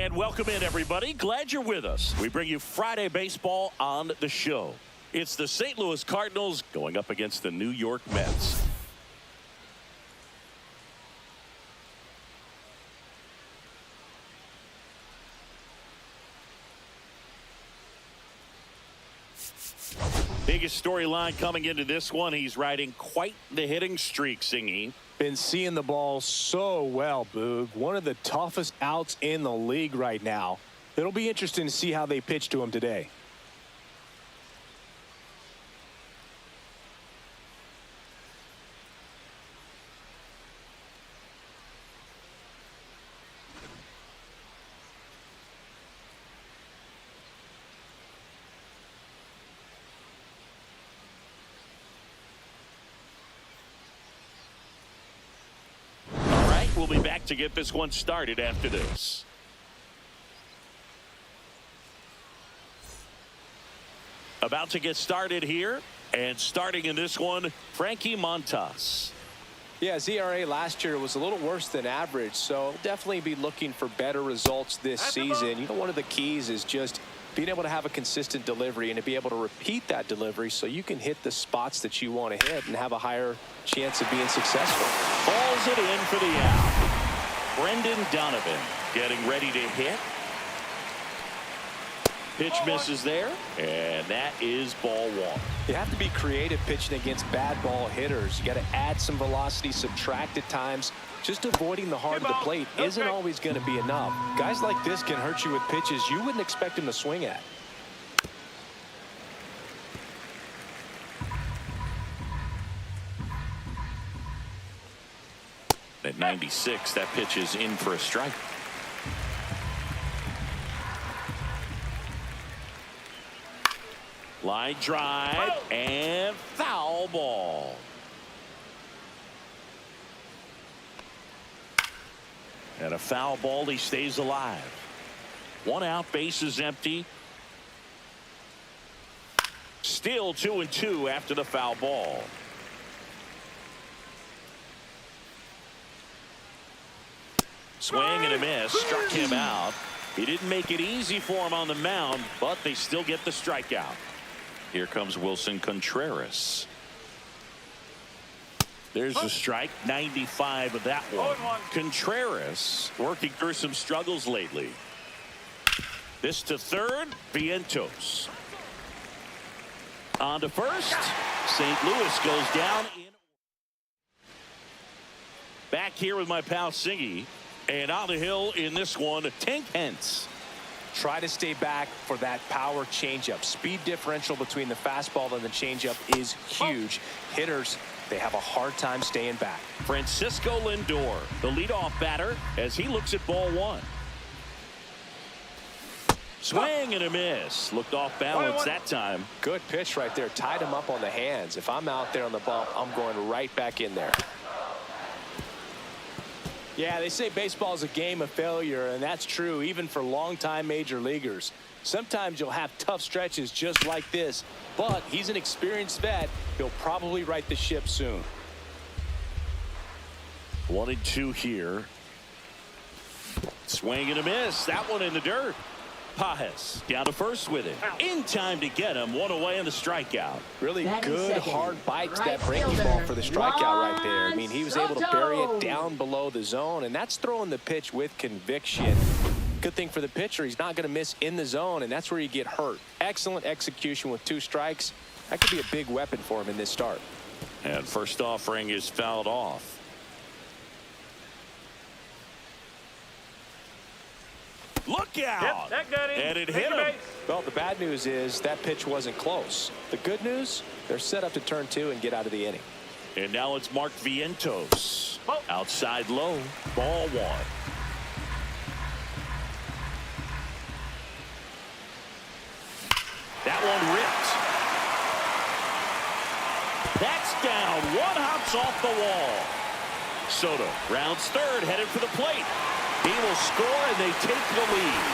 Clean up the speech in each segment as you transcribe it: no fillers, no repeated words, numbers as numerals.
And welcome in, everybody. Glad you're with us. We bring you Friday baseball on the show. It's the St. Louis Cardinals going up against the New York Mets. Biggest storyline coming into this one. He's riding quite the hitting streak, Singy. Been seeing the ball so well, Boog. One of the toughest outs in the league right now. It'll be interesting to see how they pitch to him today. We'll be back to get this one started after this. About to get started here, and starting in this one, Frankie Montas. Yeah, his ERA last year was a little worse than average, so definitely be looking for better results this season. You know, one of the keys is just being able to have a consistent delivery and to be able to repeat that delivery so you can hit the spots that you want to hit and have a higher chance of being successful. Balls it in for the out. Brendan Donovan getting ready to hit. Pitch misses there, and that is ball one. You have to be creative pitching against bad ball hitters. You got to add some velocity, subtract at times. Just avoiding the heart of the plate isn't always going to be enough. Guys like this can hurt you with pitches you wouldn't expect him to swing at. At 96, that pitch is in for a strike. Line drive and foul ball. And a foul ball, he stays alive. One out, base is empty. Still 2-2 after the foul ball. Swing and a miss, struck him out. He didn't make it easy for him on the mound, but they still get the strikeout. Here comes Wilson Contreras. There's the strike, 95 of that one. Contreras working through some struggles lately. This to third, Vientos. On to first. St. Louis goes down. Back here with my pal Singy. And on the hill in this one, Tank Hence. Try to stay back for that power changeup. Speed differential between the fastball and the changeup is huge. Hitters, they have a hard time staying back. Francisco Lindor, the leadoff batter, as he looks at ball one. Swing and a miss. Looked off balance that time. Good pitch right there. Tied him up on the hands. If I'm out there on the bump, I'm going right back in there. Yeah, they say baseball is a game of failure, and that's true even for longtime major leaguers. Sometimes you'll have tough stretches just like this, but he's an experienced vet. He'll probably right the ship soon. 1-2 here. Swing and a miss. That one in the dirt. Pajes down to first with it. In time to get him. One away on the strikeout. Really good hard bites that breaking ball for the strikeout right there. I mean, he was able to bury it down below the zone, and that's throwing the pitch with conviction. Good thing for the pitcher, he's not going to miss in the zone, and that's where you get hurt. Excellent execution with 2 strikes. That could be a big weapon for him in this start. And first offering is fouled off. Look out! And it hit him. Well, the bad news is that pitch wasn't close. The good news, they're set up to turn 2 and get out of the inning. And now it's Mark Vientos. Outside low, ball one. That one ripped. That's down. One hops off the wall. Soto rounds third, headed for the plate. He will score, and they take the lead.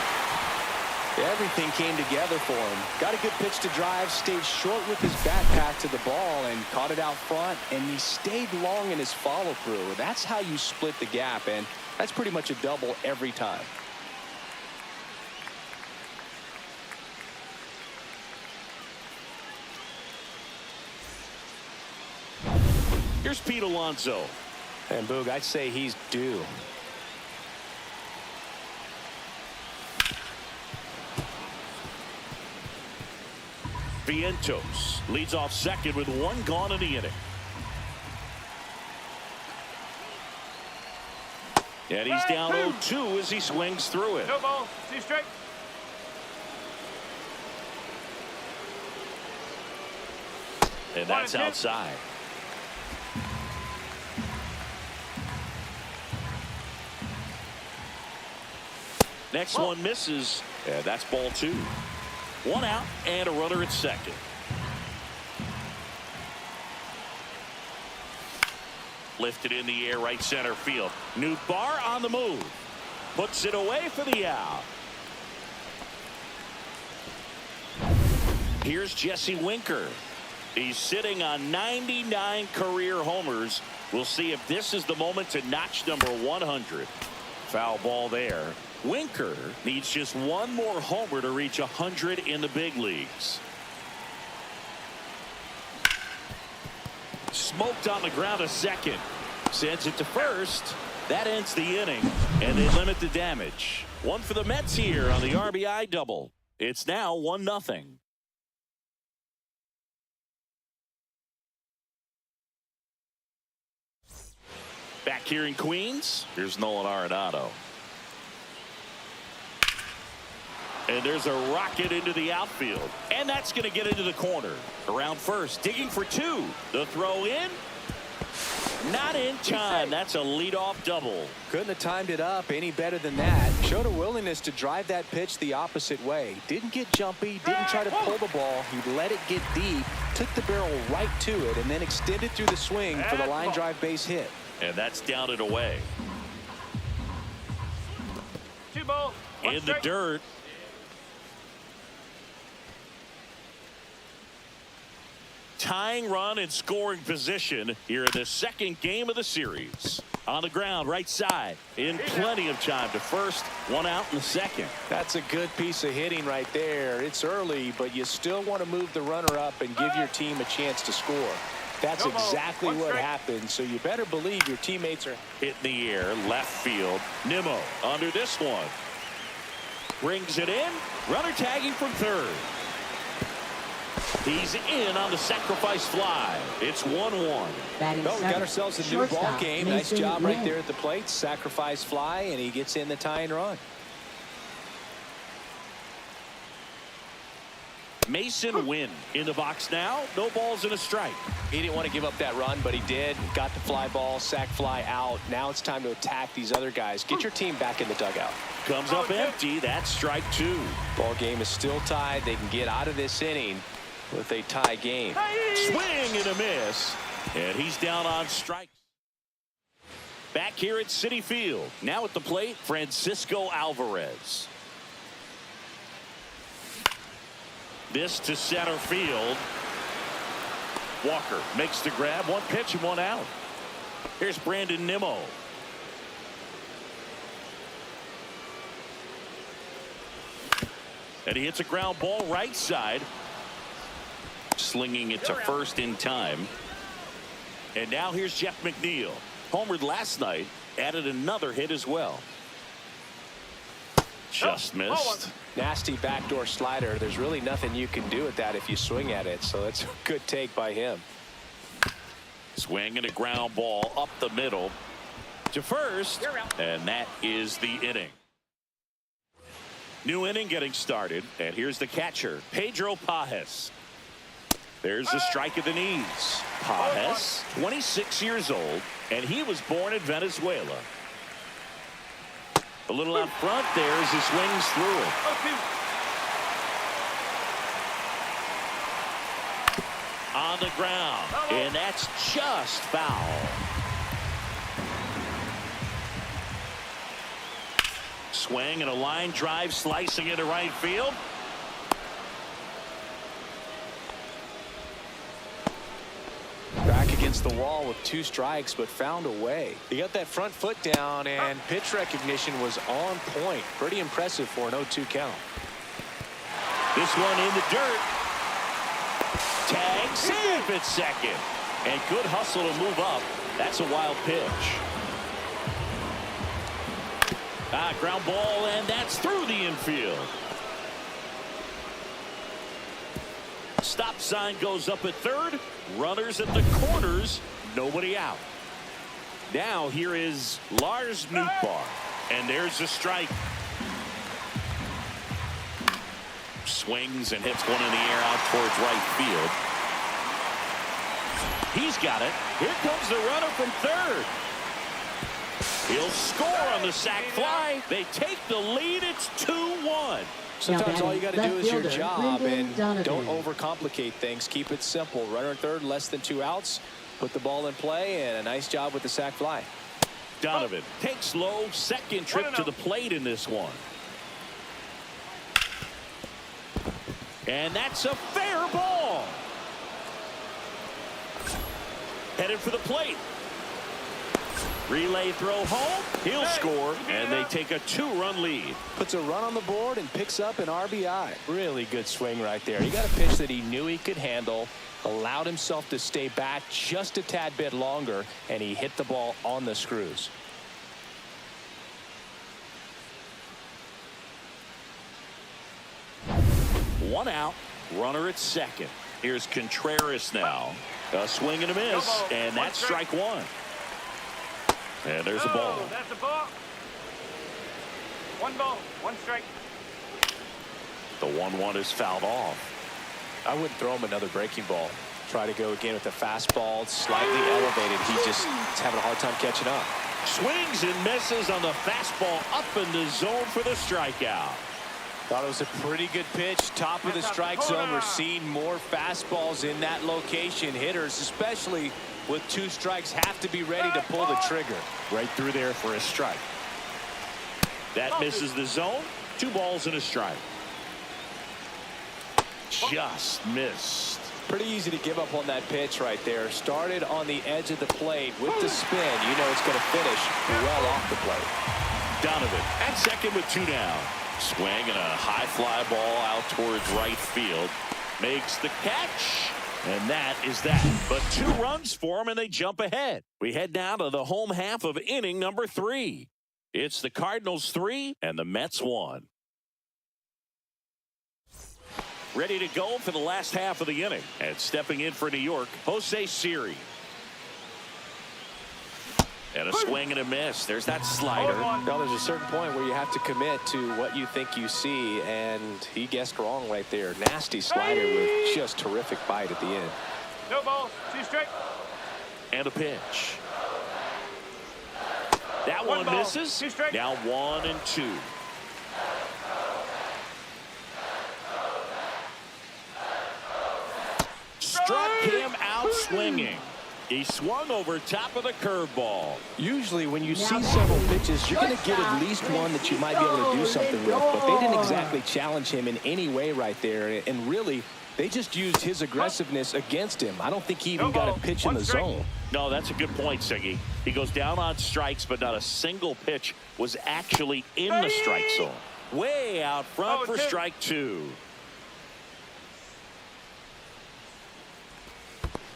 Everything came together for him. Got a good pitch to drive, stayed short with his bat path to the ball, and caught it out front, and he stayed long in his follow-through. That's how you split the gap, and that's pretty much a double every time. Here's Pete Alonso. And Boog, I'd say he's due. Vientos leads off second with one gone in the inning. And he's down 0-2 as he swings through it. No ball, 2 strike. And that's outside. Next one misses. And that's ball 2. 1 out and a runner at second. Lifted in the air, right center field. Nootbaar on the move. Puts it away for the out. Here's Jesse Winker. He's sitting on 99 career homers. We'll see if this is the moment to notch number 100. Foul ball there. Winker needs just one more homer to reach 100 in the big leagues. Smoked on the ground to second. Sends it to first. That ends the inning, and they limit the damage. One for the Mets here on the RBI double. It's now 1-0. Back here in Queens, here's Nolan Arenado. And there's a rocket into the outfield. And that's going to get into the corner. Around first, digging for 2. The throw in. Not in time. That's a leadoff double. Couldn't have timed it up any better than that. Showed a willingness to drive that pitch the opposite way. Didn't get jumpy. Didn't try to pull the ball. He let it get deep. Took the barrel right to it. And then extended through the swing for the line drive base hit. And that's down and away. 2 ball. In the dirt. Tying run in scoring position here in the second game of the series. On the ground, right side. In plenty of time to first. 1 out in the second. That's a good piece of hitting right there. It's early, but you still want to move the runner up and give your team a chance to score. That's exactly what happened, so you better believe your teammates are hit in the air, left field. Nimmo under this one. Brings it in. Runner tagging from third. He's in on the sacrifice fly. It's 1-1. Well, we got ourselves a new ball game. Nice job right there at the plate. Sacrifice fly, and he gets in the tying run. Mason Wynn in the box now. No balls and a strike. He didn't want to give up that run, but he did. Got the fly ball, sac fly out. Now it's time to attack these other guys. Get your team back in the dugout. Comes up empty. That's strike 2. Ball game is still tied. They can get out of this inning with a tie game. Swing and a miss. And he's down on strikes. Back here at Citi Field. Now at the plate, Francisco Alvarez. This to center field. Walker makes the grab. 1 pitch and 1 out. Here's Brandon Nimmo. And he hits a ground ball right side. Slinging it to first in time. And now here's Jeff McNeil. Homered last night. Added another hit as well. Just missed. Nasty backdoor slider. There's really nothing you can do with that if you swing at it. So that's a good take by him. Swing and a ground ball up the middle to first. And that is the inning. New inning getting started. And here's the catcher, Pedro Pajes. There's a strike at the knees. Pajes, 26 years old, and he was born in Venezuela. A little up front there as he swings through it. On the ground, and that's just foul. Swing and a line drive slicing into right field. Back against the wall with 2 strikes, but found a way. He got that front foot down, and pitch recognition was on point. Pretty impressive for an 0-2 count. This one in the dirt. Tag, safe at second. And good hustle to move up. That's a wild pitch. Ground ball, and that's through the infield. Stop sign goes up at third. Runners at the corners. Nobody out. Now here is Lars Nootbaar. And there's a strike. Swings and hits one in the air out towards right field. He's got it. Here comes the runner from third. He'll score on the sac fly. They take the lead. It's 2-1. Sometimes all you got to do is your job and don't overcomplicate things. Keep it simple. Runner at third, less than 2 outs. Put the ball in play, and a nice job with the sac fly. Donovan takes low, second trip to the plate in this one. And that's a fair ball. Headed for the plate. Relay throw home. He'll score, and they take a 2-run lead. Puts a run on the board and picks up an RBI. Really good swing right there. He got a pitch that he knew he could handle, allowed himself to stay back just a tad bit longer, and he hit the ball on the screws. One out, runner at second. Here's Contreras now. A swing and a miss, and that's strike one. And there's a ball. That's a ball. 1 ball, 1 strike. The 1-1 is fouled off. I wouldn't throw him another breaking ball. Try to go again with the fastball, slightly elevated. He just is having a hard time catching up. Swings and misses on the fastball up in the zone for the strikeout. Thought it was a pretty good pitch. Top of the strike zone. We're seeing more fastballs in that location. Hitters, especially with 2 strikes, have to be ready to pull the trigger. Right through there for a strike. That misses the zone. 2 balls and a strike. Just missed. Pretty easy to give up on that pitch right there. Started on the edge of the plate with the spin. You know it's going to finish well off the plate. Donovan at second with 2 down. Swing and a high fly ball out towards right field. Makes the catch. And that is that. But 2 runs for him, and they jump ahead. We head down to the home half of inning number 3. It's the Cardinals 3 and the Mets 1. Ready to go for the last half of the inning. And stepping in for New York, Jose Siri. And a swing and a miss. There's that slider. Well, there's a certain point where you have to commit to what you think you see, and he guessed wrong right there. Nasty slider with just terrific bite at the end. No balls, 2 strike. And a pitch. That 1 one ball, misses. 2 strike. Now 1 and 2. Struck him out swinging. He swung over top of the curveball. Usually when you see several pitches, you're going to get at least one that you might be able to do something with. But they didn't exactly challenge him in any way right there. And really, they just used his aggressiveness against him. I don't think he even got a pitch in the zone. No, that's a good point, Siggy. He goes down on strikes, but not a single pitch was actually in the strike zone. Way out front for strike 2.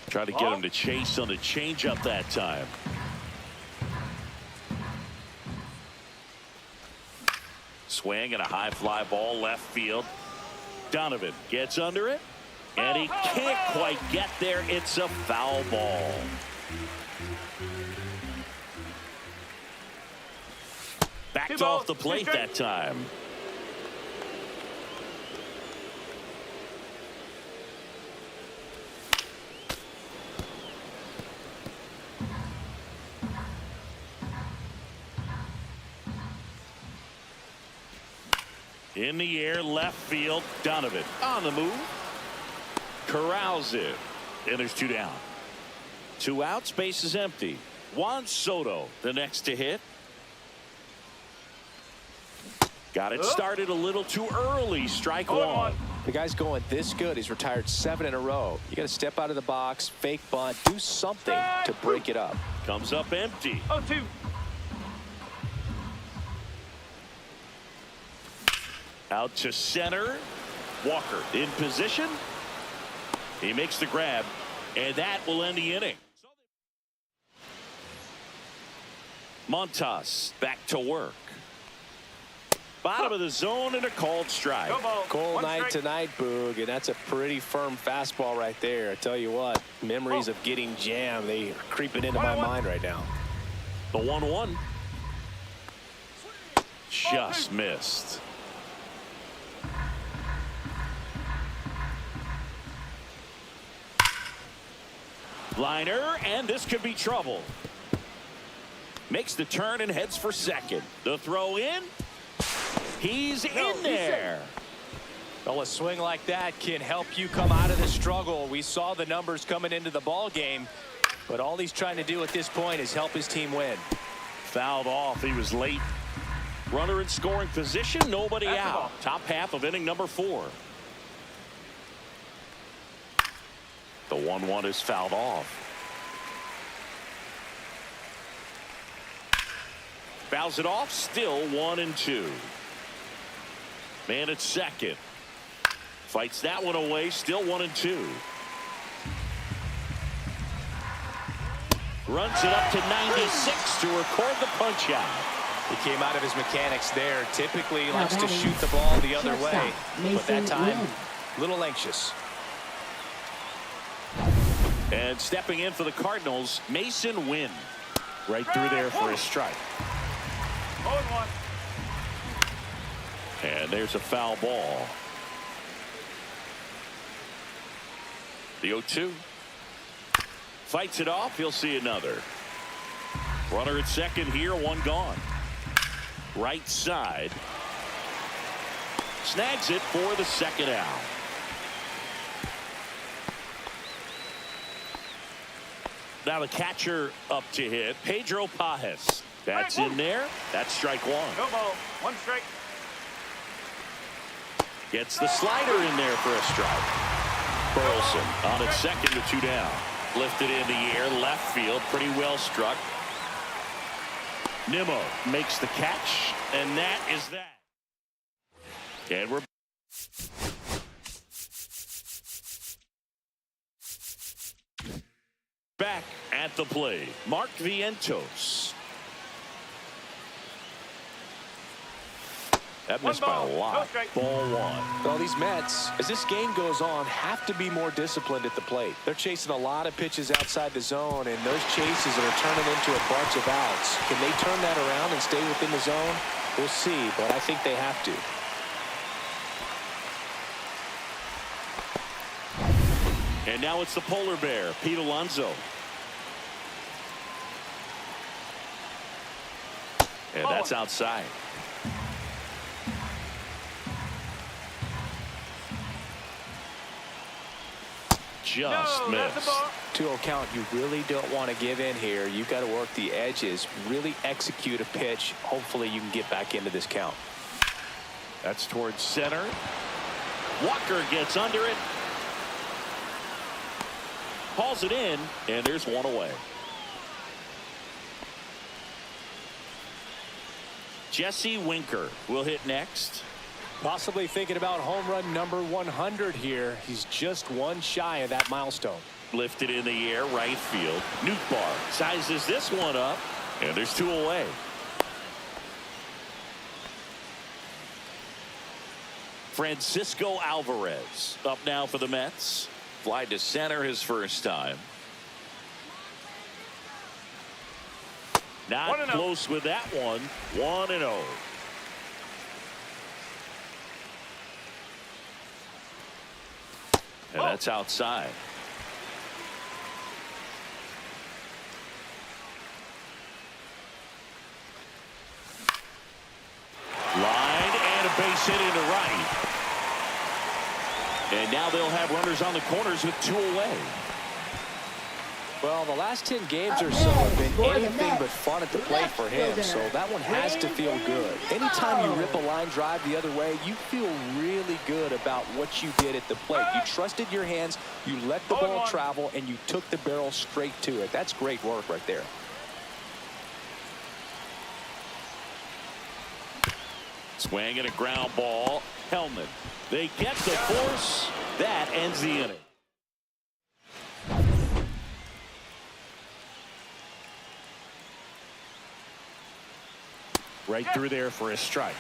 Try to get him to chase on the changeup that time. Swing and a high fly ball left field. Donovan gets under it, and he can't quite get there. It's a foul ball. Backed off the plate that time. In the air, left field. Donovan on the move. Corrals it. And there's 2 down. 2 outs, base is empty. Juan Soto, the next to hit. Got it started a little too early. Strike 1. The guy's going this good. He's retired 7 in a row. You got to step out of the box, fake bunt, do something to break it up. Comes up empty. 0-2. Out to center. Walker in position. He makes the grab, And that will end the inning. Montas back to work. Bottom of the zone and a called strike. Cold night tonight, Boog, and that's a pretty firm fastball right there. I tell you what, memories of getting jammed, they are creeping into my mind right now. The 1-1. Just missed. Liner, and this could be trouble. Makes the turn and heads for second. The throw in. He's in there. Well, a swing like that can help you come out of the struggle. We saw the numbers coming into the ball game, but all he's trying to do at this point is help his team win. Fouled off. He was late. Runner in scoring position. Nobody out. Top half of inning number 4. The 1-1 is fouled off. Fouls it off. Still 1-2. Man at second. Fights that one away. Still 1-2. Runs it up to 96 to record the punch out. He came out of his mechanics there. Typically likes to shoot the ball the other way, but that time a little anxious. And stepping in for the Cardinals, Mason Wynn. Right through there for a strike. And there's a foul ball. The 0-2. Fights it off. He'll see another. Runner at second here. One gone. Right side. Snags it for the second out. Now the catcher up to hit. Pedro Pajes. That's in there. That's strike 1. No ball. 1 strike. Gets the slider in there for a strike. Burleson on its second to 2 down. Lifted in the air. Left field. Pretty well struck. Nimmo makes the catch. And that is that. And we're back at the plate. Mark Vientos. That missed by a lot. Ball 1. Well, these Mets, as this game goes on, have to be more disciplined at the plate. They're chasing a lot of pitches outside the zone, and those chases are turning into a bunch of outs. Can they turn that around and stay within the zone? We'll see, but I think they have to. And now it's the polar bear, Pete Alonso. And that's outside. Just missed. 2-0 count. You really don't want to give in here. You've got to work the edges, really execute a pitch. Hopefully you can get back into this count. That's towards center. Walker gets under it. Hauls it in, and there's one away. Jesse Winker will hit next. Possibly thinking about home run number 100 here. He's just one shy of that milestone. Lifted in the air, right field. Nootbaar sizes this one up, and there's 2 away. Francisco Alvarez up now for the Mets. Fly to center his first time. Not close with that one. 1-0. And that's outside. Line and a base hit into right. And now they'll have runners on the corners with 2 away. Well, the last 10 games or so have been anything but fun at the plate for him, so that one has to feel good. Anytime you rip a line drive the other way, you feel really good about what you did at the plate. You trusted your hands, you let the ball travel, and you took the barrel straight to it. That's great work right there. Swing and a ground ball. Hellman. They get the force. That ends the inning. Right through there for a strike.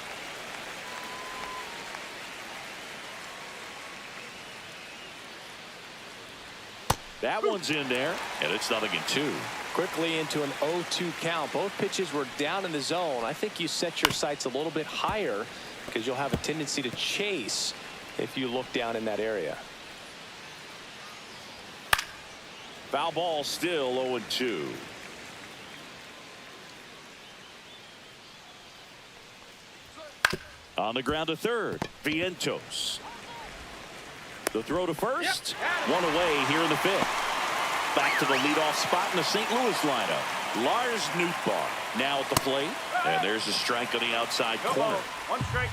That one's in there, and it's 0-2. Quickly into an 0-2 count. Both pitches were down in the zone. I think you set your sights a little bit higher because you'll have a tendency to chase if you look down in that area. Foul ball, still 0-2. On the ground to third, Vientos. The throw to first. One away here in the fifth. Back to the leadoff spot in the St. Louis lineup. Lars Nootbaar now at the plate. And there's a strike on the outside corner. One strike.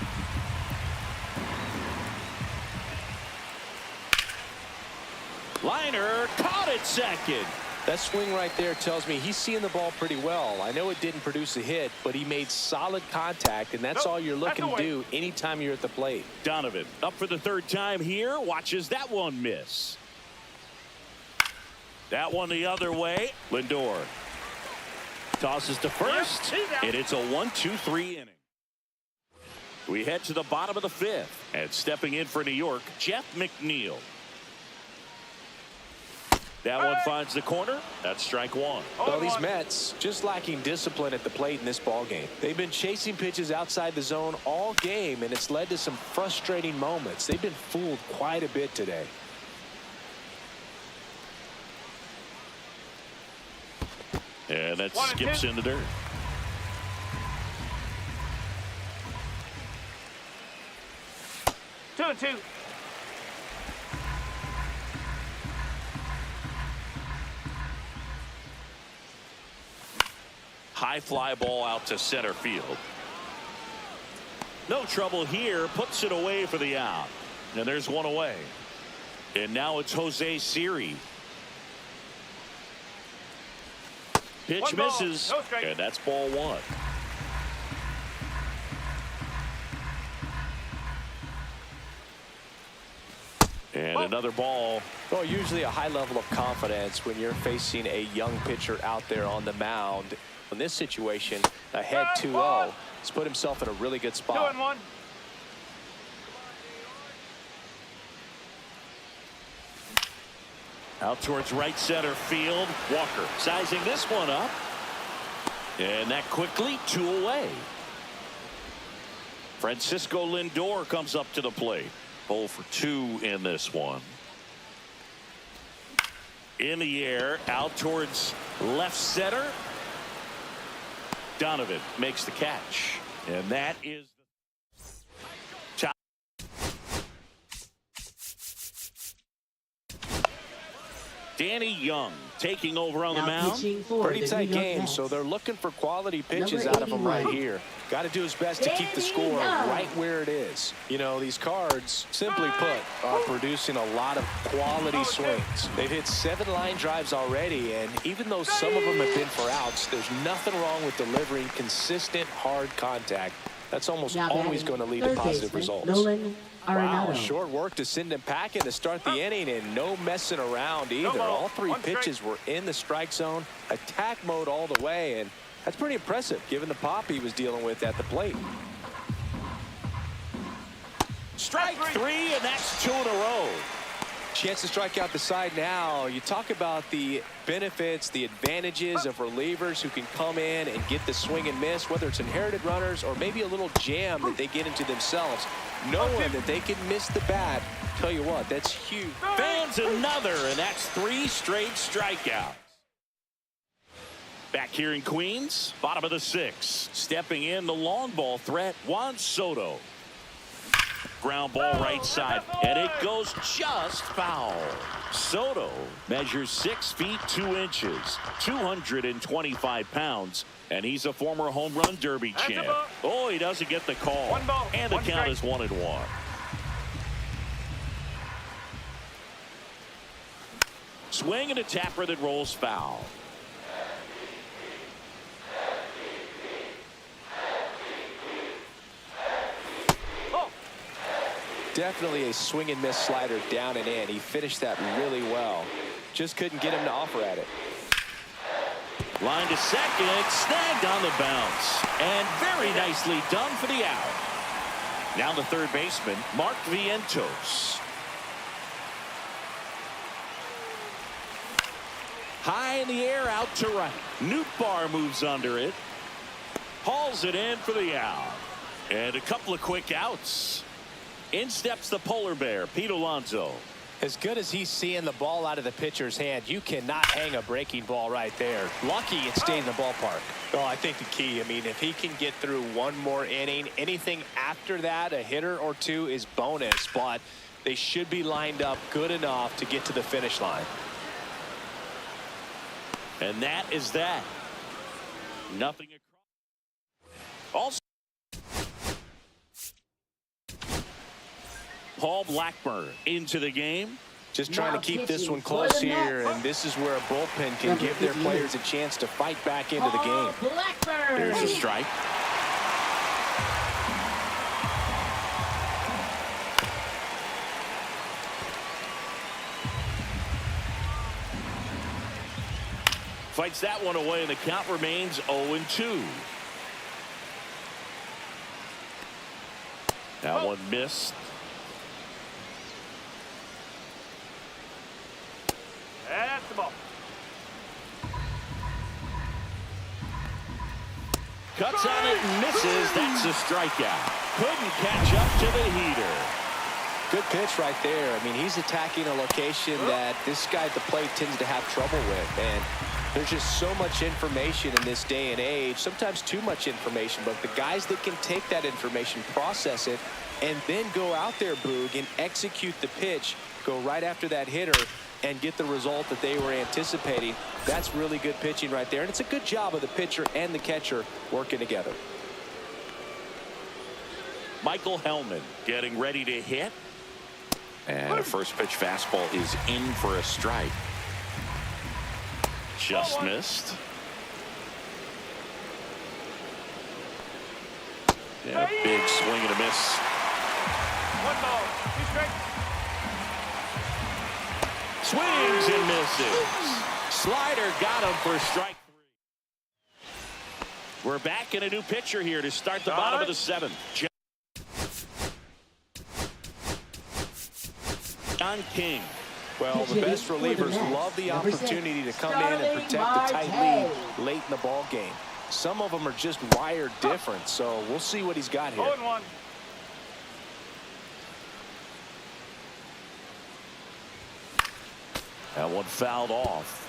Liner caught it second. That swing right there tells me he's seeing the ball pretty well. I know it didn't produce a hit, but he made solid contact, and that's all you're looking to do anytime you're at the plate. Donovan up for the third time here. Watches that one miss. That one the other way. Lindor tosses to first, and it's a 1-2-3 inning. We head to the bottom of the fifth, and stepping in for New York, Jeff McNeil. That one finds the corner. That's strike one. Well, these Mets just lacking discipline at the plate in this ball game. They've been chasing pitches outside the zone all game, and it's led to some frustrating moments. They've been fooled quite a bit today. And that skips in the dirt. Two and two. High fly ball out to center field. No trouble here. Puts it away for the out. And there's one away. And now it's Jose Siri. Pitch misses. No strike. And that's ball one. And another ball. Well, usually a high level of confidence when you're facing a young pitcher out there on the mound. In this situation, ahead 2-0, he's put himself in a really good spot. 2-1. Out towards right center field. Walker sizing this one up. And that quickly 2 away. Francisco Lindor comes up to the plate. 0 for 2 in this one. In the air, out towards left center. Donovan makes the catch. And that is top. Danny Young taking over on the mound. Pretty tight game, so they're looking for quality pitches out of him right here. Got to do his best to keep the score right where it is. You know, these Cards, simply put, are producing a lot of quality swings. They've hit 7 line drives already, and even though some of them have been for outs, there's nothing wrong with delivering consistent, hard contact. That's almost always going to lead to positive results. Wow, short work to send him packing to start the inning, and no messing around either. All 3 pitches were in the strike zone, attack mode all the way, and that's pretty impressive given the pop he was dealing with at the plate. Strike 3, and that's 2 in a row. Chance to strike out the side now. You talk about the benefits, the advantages of relievers who can come in and get the swing and miss, whether it's inherited runners or maybe a little jam that they get into themselves. Knowing that they can miss the bat, tell you what, that's huge. Fans another, and that's 3 straight strikeouts. Back here in Queens, bottom of the 6th. Stepping in the long ball threat, Juan Soto. Ground ball right side, and it goes just foul. Soto measures 6 feet 2 inches, 225 pounds, and he's a former home run derby champ. Oh, he doesn't get the call, and the count is 1-1. Swing and a tapper that rolls foul. Definitely a swing and miss slider down and in. He finished that really well. Just couldn't get him to offer at it. Line to second, snagged on the bounce, and very nicely done for the out. Now the third baseman, Mark Vientos. High in the air, out to right. Nootbaar moves under it. Hauls it in for the out. And a couple of quick outs. In steps the polar bear, Pete Alonso. As good as he's seeing the ball out of the pitcher's hand, you cannot hang a breaking ball right there. Lucky it stayed in the ballpark. Well, I think the key, if he can get through one more inning, anything after that, a hitter or two is bonus, but they should be lined up good enough to get to the finish line. And that is that. Nothing across. Also, Paul Blackburn into the game. Just trying to keep this one close here, and this is where a bullpen can give their players a chance to fight back into the game. There's a strike. Fights that one away, and the count remains 0-2. That one missed. That's the ball. Cuts on it and misses. That's a strikeout. Couldn't catch up to the heater. Good pitch right there. He's attacking a location that this guy at the plate tends to have trouble with. And there's just so much information in this day and age, sometimes too much information, but the guys that can take that information, process it, and then go out there, Boog, and execute the pitch, go right after that hitter, and get the result that they were anticipating. That's really good pitching right there, and it's a good job of the pitcher and the catcher working together. Michael Hellman getting ready to hit. And a first pitch fastball is in for a strike. Just missed. Yeah, a big swing and a miss. 1 ball, 2 strikes. Swings and misses. Slider got him for strike 3. We're back in a new pitcher here to start the bottom of the 7th. John King. Well, the best relievers love the opportunity to come in and protect the tight lead late in the ball game. Some of them are just wired different, so we'll see what he's got here. 0-1. That one fouled off.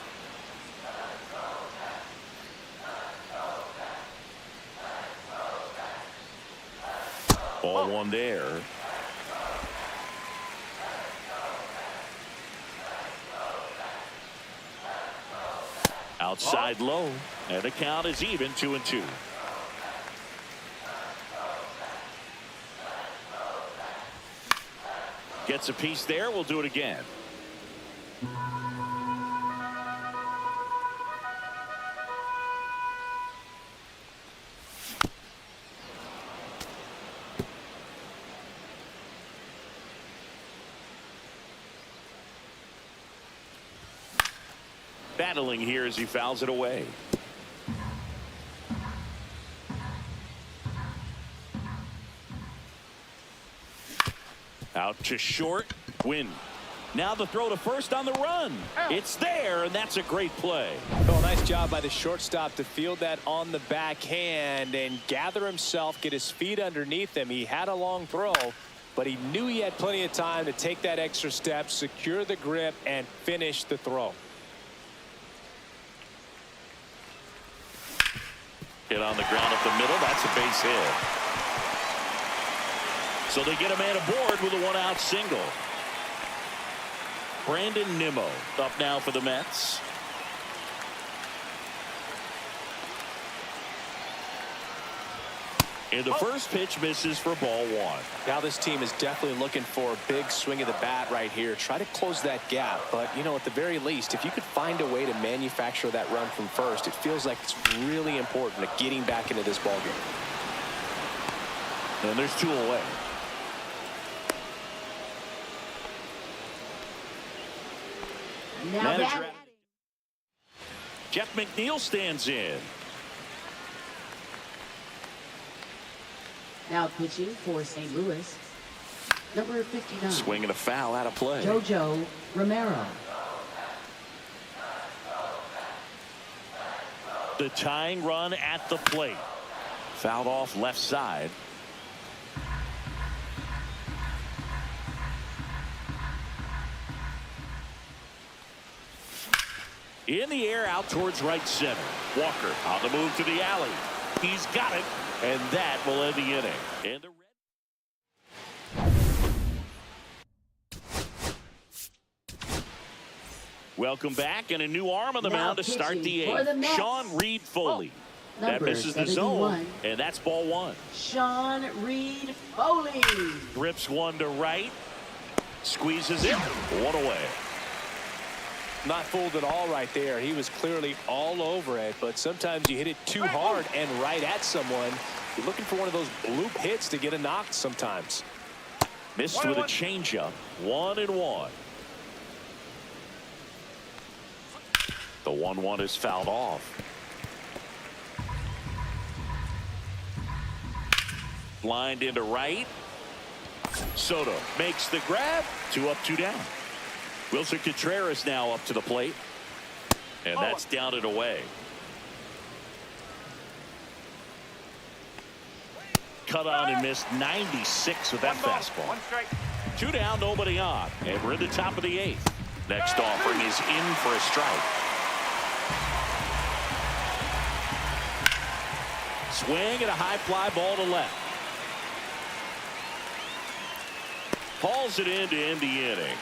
Ball one there. Outside low, and the count is even 2-2. Gets a piece there. We'll do it again. Battling here as he fouls it away. Out to short. Win. Now the throw to first on the run. It's there, and that's a great play. Well, nice job by the shortstop to field that on the backhand and gather himself, get his feet underneath him. He had a long throw, but he knew he had plenty of time to take that extra step, secure the grip, and finish the throw. Hit on the ground up the middle. That's a base hit. So they get a man aboard with a one-out single. Brandon Nimmo up now for the Mets. And the first pitch misses for ball one. Now this team is definitely looking for a big swing of the bat right here. Try to close that gap. But, you know, at the very least, if you could find a way to manufacture that run from first, it feels like it's really important to getting back into this ball game. And there's two away. Jeff McNeil stands in. Now pitching for St. Louis, number 59. Swinging a foul out of play. Jojo Romero. The tying run at the plate. Fouled off left side. In the air out towards right center. Walker on the move to the alley. He's got it, and that will end the inning. And the welcome back, and a new arm on the mound to start the eighth. Sean Reed Foley. That misses the zone, and that's ball one. Sean Reed Foley. Grips one to right. Squeezes it. One away. Not fooled at all right there. He was clearly all over it, but sometimes you hit it too hard and right at someone. You're looking for one of those bloop hits to get a knock sometimes. Missed with a changeup. 1-1. The 1-1 is fouled off. Lined into right. Soto makes the grab. 2 up, 2 down. Wilson Contreras now up to the plate. And that's down and away. Cut on and missed 96 with that fastball. 2 down, nobody on. And we're in the top of the 8th. Next offering is in for a strike. Swing and a high fly ball to left. Hauls it in to end the inning.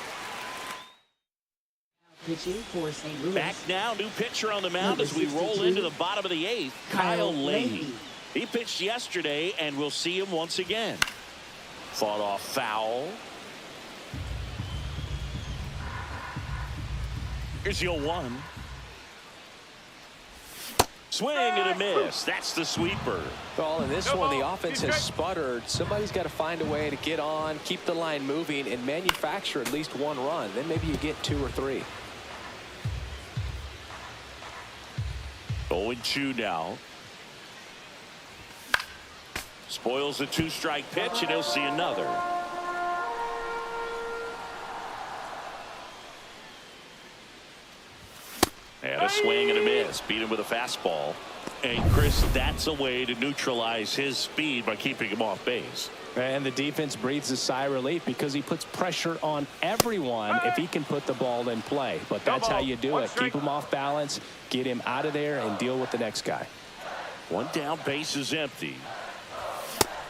Pitching for St. Louis. Back now, new pitcher on the mound as we roll into the bottom of the 8th. Kyle Leahy. He pitched yesterday, and we'll see him once again. Fought off foul. Here's the 0-1. Swing and a miss. That's the sweeper. Well, in this one, the offense has sputtered. Somebody's got to find a way to get on, keep the line moving, and manufacture at least 1 run. Then maybe you get 2 or 3. 0-2 now. Spoils the 2-strike pitch, and he'll see another. And a swing and a miss. Beat him with a fastball. And Chris, that's a way to neutralize his speed by keeping him off base. And the defense breathes a sigh of relief because he puts pressure on everyone if he can put the ball in play. But that's how you do it. Keep him off balance, get him out of there, and deal with the next guy. 1 down, base is empty.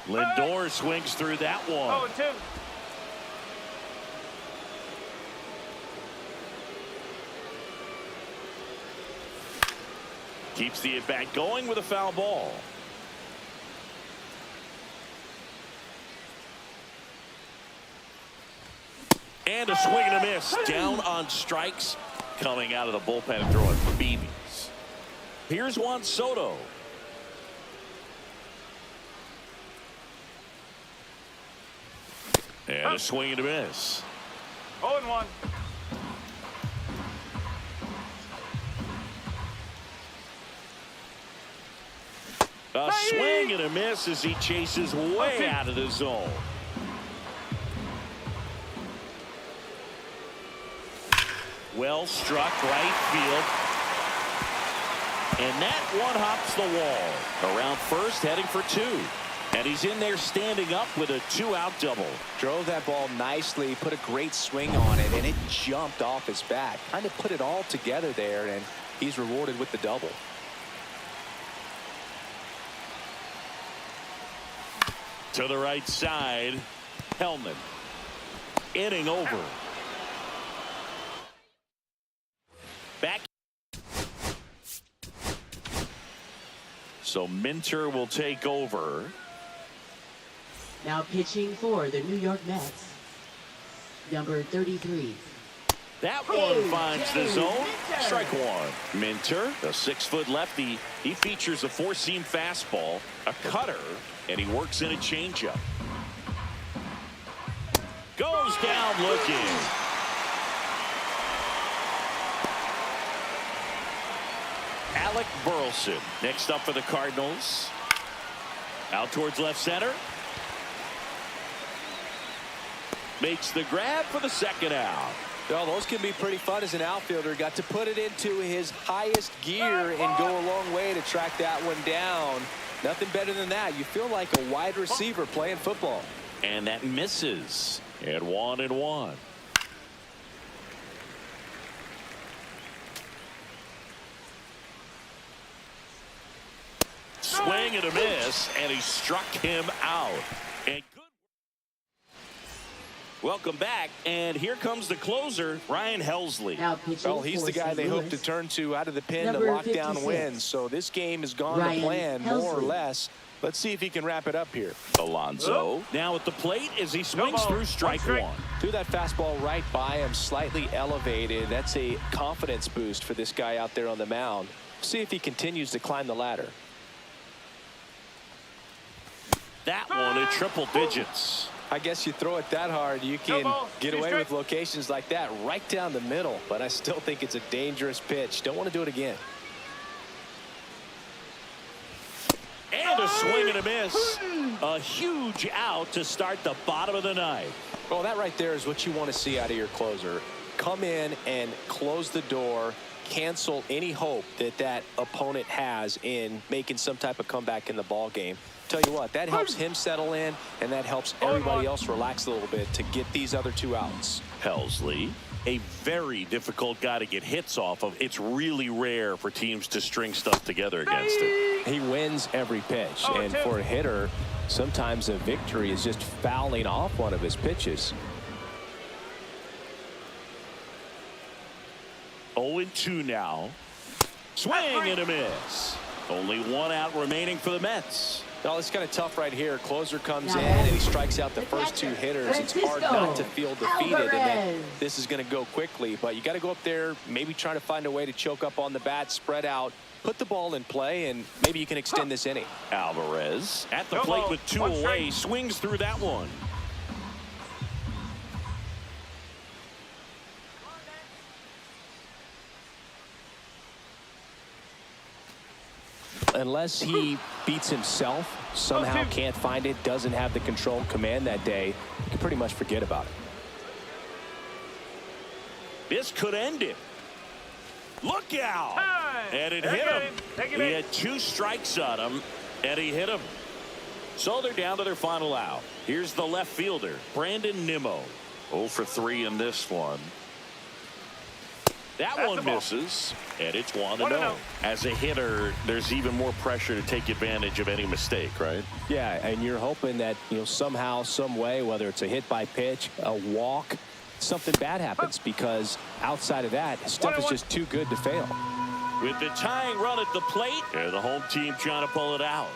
Lindor swings through that one. 0-2. Keeps the at-bat going with a foul ball. And a swing and a miss. Down on strikes. Coming out of the bullpen and throwing BBs. Here's Juan Soto. And a swing and a miss. 0-1. A swing and a miss as he chases way out of the zone. Well struck right field. And that one hops the wall. Around first, heading for 2. And he's in there standing up with a 2-out double. Drove that ball nicely, put a great swing on it, and it jumped off his bat. Trying to put it all together there, and he's rewarded with the double. To the right side, Hellman. Inning over. Back. So Minter will take over. Now pitching for the New York Mets, number 33. That one finds the zone. Strike 1. Minter, a 6-foot lefty. He features a 4-seam fastball, a cutter, and he works in a changeup. Goes down looking. Alec Burleson next up for the Cardinals. Out towards left center. Makes the grab for the second out. Well, those can be pretty fun as an outfielder. Got to put it into his highest gear and go a long way to track that one down. Nothing better than that. You feel like a wide receiver playing football. And that misses. And 1-1. Swing and a miss, and he struck him out. And good. Welcome back, and here comes the closer, Ryan Helsley. Now pitching Well, he's for the guy St. they hope Louis. to turn to out of the pen to Number lock down 56. wins. So this game has gone Ryan to plan, more or Helsley. less. Let's see if he can wrap it up here. Alonso now at the plate as he swings ball. through strike One strike. one. Threw that fastball right by him, slightly elevated. That's a confidence boost for this guy out there on the mound. See if he continues to climb the ladder. That one in triple digits. I guess you throw it that hard, you can ball. get Two away strikes. with locations like that right down the middle. But I still think it's a dangerous pitch. Don't want to do it again. And a swing and a miss. A huge out to start the bottom of the ninth. Well, that right there is what you want to see out of your closer. Come in and close the door, cancel any hope that that opponent has in making some type of comeback in the ball game. Tell you what, that helps him settle in, and that helps everybody else relax a little bit to get these other two outs. Helsley, a very difficult guy to get hits off of. It's really rare for teams to string stuff together against it. He wins every pitch, and for a hitter, sometimes a victory is just fouling off one of his pitches. 0-2 now. Swing and a miss. Only one out remaining for the Mets. Well, it's kind of tough right here. Closer comes in and he strikes out the first two hitters. It's hard not to feel defeated, and that this is going to go quickly. But you got to go up there, maybe try to find a way to choke up on the bat, spread out, put the ball in play, and maybe you can extend this inning. Alvarez at the No plate ball. with two One away. strike. Swings through that one. Unless he beats himself, somehow can't find it, doesn't have the control command that day, you can pretty much forget about it. This could end it. Look out. Time. And it Take hit it him. in. Take it He in. had two strikes on him, and he hit him. So they're down to their final out. Here's the left fielder, Brandon Nimmo. 0 for 3 in this one. That That's one the ball. misses, and it's 1-0. 1-0. As a hitter, there's even more pressure to take advantage of any mistake, right? Yeah, and you're hoping that, somehow, some way, whether it's a hit by pitch, a walk, something bad happens, because outside of that, stuff is 1-1. just too good to fail. With the tying run at the plate, and the home team trying to pull it out.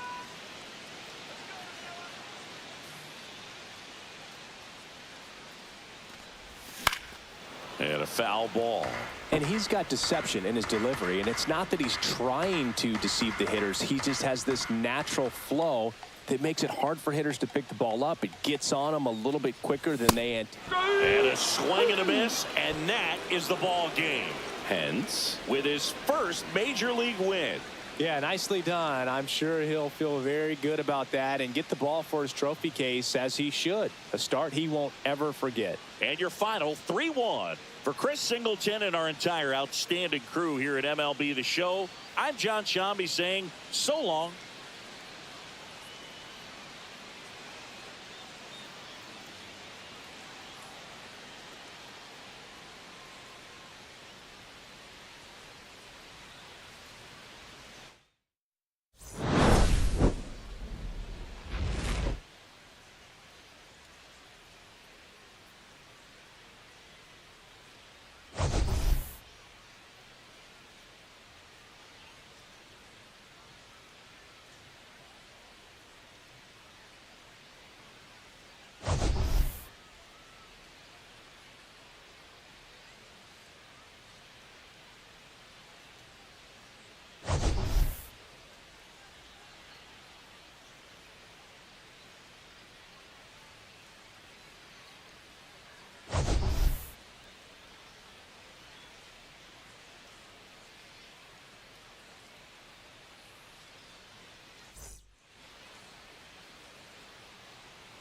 And a foul ball. And he's got deception in his delivery, and it's not that he's trying to deceive the hitters. He just has this natural flow that makes it hard for hitters to pick the ball up. It gets on them a little bit quicker than they anticipate. And a swing and a miss, and that is the ball game. Hence, with his first major league win. Yeah, nicely done. I'm sure he'll feel very good about that and get the ball for his trophy case, as he should. A start he won't ever forget. And your final 3-1 for Chris Singleton and our entire outstanding crew here at MLB The Show. I'm John Shambi saying so long.